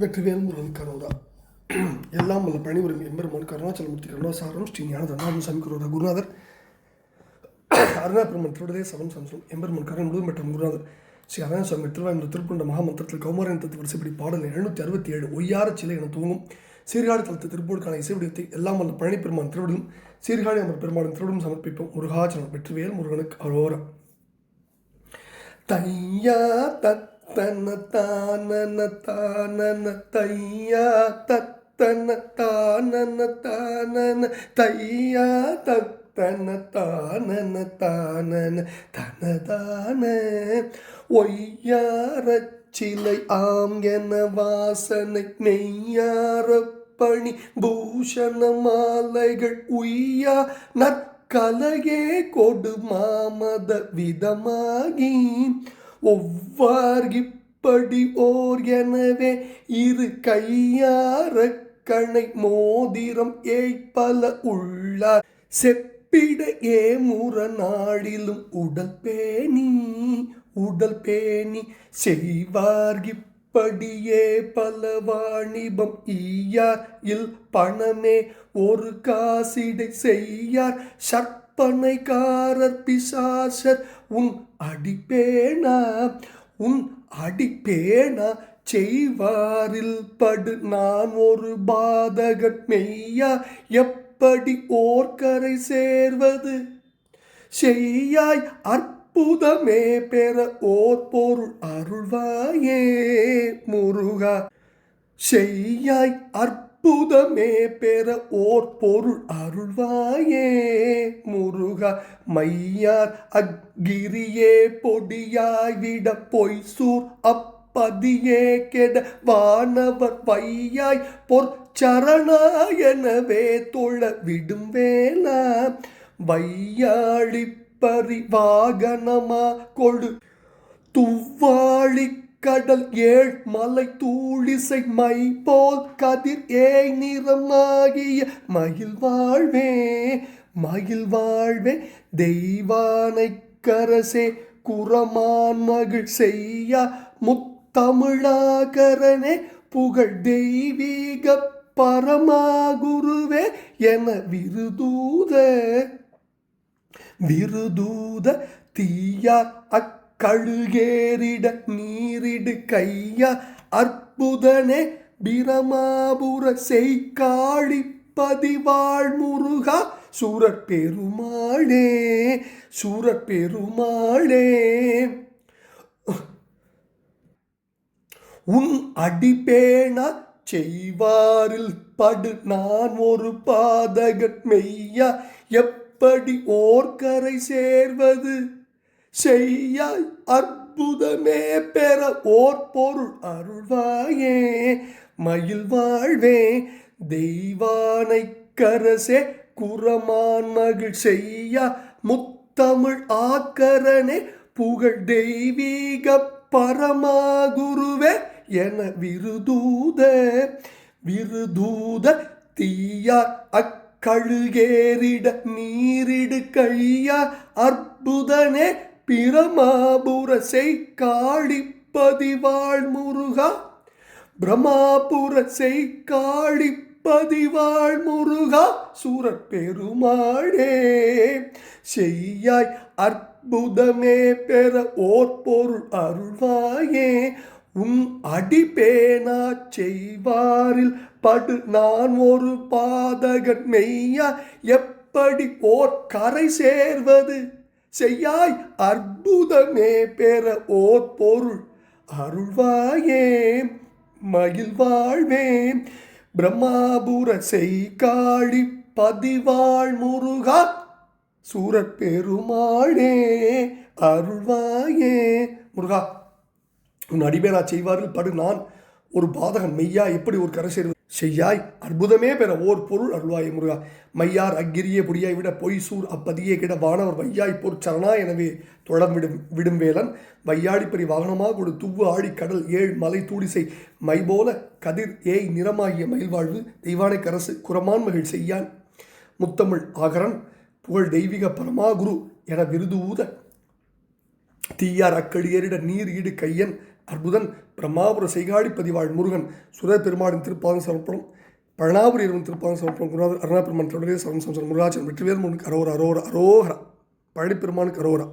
வெற்றிவேல் முருகன் கரோரா. எல்லாம் வல்ல பணிபுரியும் எம்பெருமான் கருணாச்சலமூர்த்தி கருணாசாரம் ஸ்ரீ ஞான தண்டானந்த சாமி கரோரா குருநாதர் அருணாபெருமன் திருடதே சவன் சம்சம் எம்பெருமான் கருணை முழுவதும் பெற்ற குருநாதர் ஸ்ரீ அருணாசாமி திருவாயூர் திருப்புண்ட மகாமந்திரத்தில் கௌமாரன் தத்து வரிசைப்படி பாடல் 767 ஒய்யார சிலை என துவங்கும் சீர்காழி தளத்து திருப்பூருக்கான இசைவடிவத்தை எல்லாம் வல்ல பழனிப்பெருமான் திருவிடும் சீர்காழி அமர் பெருமானின் திருவிடும் சமர்ப்பிப்போம். முருகாச்சலம். வெற்றிவேல் முருகனுக்கு அரோரா. தையா தத்தன தானன தானன தையா தத்தன தானன தானன தையா தத்தன தானன தானன தனதான ஒய்யாரச் சிலை ஆம் என வாசனை மெய்யார பணி பூஷண மாலைகள் உய்யா கலையே கொடு மாமத விதமாகி ஒவ்வார்கிப்படி ஓர் எனவே இரு கையார கணை மோதிரம் ஏய்பல உள்ளார் செப்பிட ஏமுற நாடிலும் உடல் பேணி செய்வார்கிப்படியே பல வாணிபம் ஈயார் இல் பணமே ஒரு காசிடை செய்யார் சற்பனைக்காரர் பிசாசர் உன் அடிப்பேனா செய்வாரில் படு நான் ஒரு பாதகன் மெய்யா எப்படி ஓர்கரை சேர்வது செய்யாய் அற்புதமே பெற ஓர் பொருள் அருள்வாயே முருகா. செய்யாய் அற்புதமே பெற ஓர் பொருள் அருள்வாயே முருகா. மையார் அக்கிரியே பொடியாய் விட பொய்சூர் அப்பதியே கெட வானவர் வையாய் பொற்சரணாயனவே தொழ விடும் வேளா வையாழி பரிவாகனமா கொடு துவ்வாழி கடல் ஏழ் மலை தூளிசை மை போல் கதிர் ஏய் நிறமாகிய மயில் வாழ்வே தெய்வானை கரசே குரமான் மகிழ் செய்யா முத்தமிழாகரனே புகழ் தெய்வீக பரமாகுருவே என விருதூத தீயார் அக்கழுகேறிட நீரிடு கையா அற்புதனே பிரமாபுர செய்காழி பதிவாழ் முருகா. சூரப்பெருமாளே உன் அடிப்பேனா செய்வாரில் படு நான் ஒரு பாதகன் மெய்யா எப்படி ஓர்கரை சேர்வது செய்யாய் அற்புதமே பெற ஓர் பொருள் அருள்வாயே மயில் வாழ்வே தெய்வானை கரசே குரமான் மகிழ் செய்யா முத்தமிழ் ஆக்கரனே புகழ் தெய்வீக பரமாகுருவே என விருதூத தீயார் அக்கழுகேறிட நீரிடு கையா அற்புதனே பிரமாபுர செய்காழி பதிவாழ் முருகா. பிரமாபுர செய்காழி பதிவாழ் முருகா. சூரப்பெருமாளே செய்யாய் அற்புதமே பெற ஓர் பொருள் அருள்வாயே உன் அடிப்பேனா செய்வாரில் படு நான் ஒரு பாதகன் மெய்யா எப்படி ஓர் கரை சேர்வது செய்யாய் அற்புதமே பெற ஓர் பொருள் அருள்வாயே மயில் வாழ்வே பிரம்மாபுர செய்காழி பதிவாழ் முருகா. சூரப்பெருமாளே அருள்வாயே முருகா. உன் அடிபேனா செய்வாரில் படு நான் ஒரு பாதகன் மெய்யா எப்படி ஒரு கரை சேர்வது செய்யாய் அற்புதமே பெற ஓர் பொருள் அருள்வாயே முருகா. மையார் அக்கிரியே பொடியாய் விட பொய்சூர் அப்பதியே கிட வானவர் வையாய் பொற்சரணா எனவே தொழ விடும் வேலன் வையாடி பரி வாகனமாக ஒரு துவ்வு ஆழி கடல் ஏழ் மலை தூளிசை மை போல கதிர் ஏய் நிறமாகிய மயில்வாழ்வு தெய்வானை கரசு குரமான் மகிழ் செய்யான் முத்தமிழ் ஆகரன் புகழ் தெய்வீக பரமாகுரு என விருதூத தீயார் அக்கடியேறிட நீர் ஈடு கையன் அற்புதன் பிரம்மாபுர செய்காடி பதிவாழ் முருகன் சுர பெருமாளின் திருப்பாதம் சமர்ப்பணம் பழனாபுரி இரவன் திருப்பாதம் சமர்ப்பணம் குருநாதர் அருணா பெருமான் தொடரே சரணம் சம்சரம் முருகாச்சலம் வெற்றிவேல் முருகனுக்கு அரோரா அரோரா அரோகரா பழனி பெருமானுக்கு அரோரா.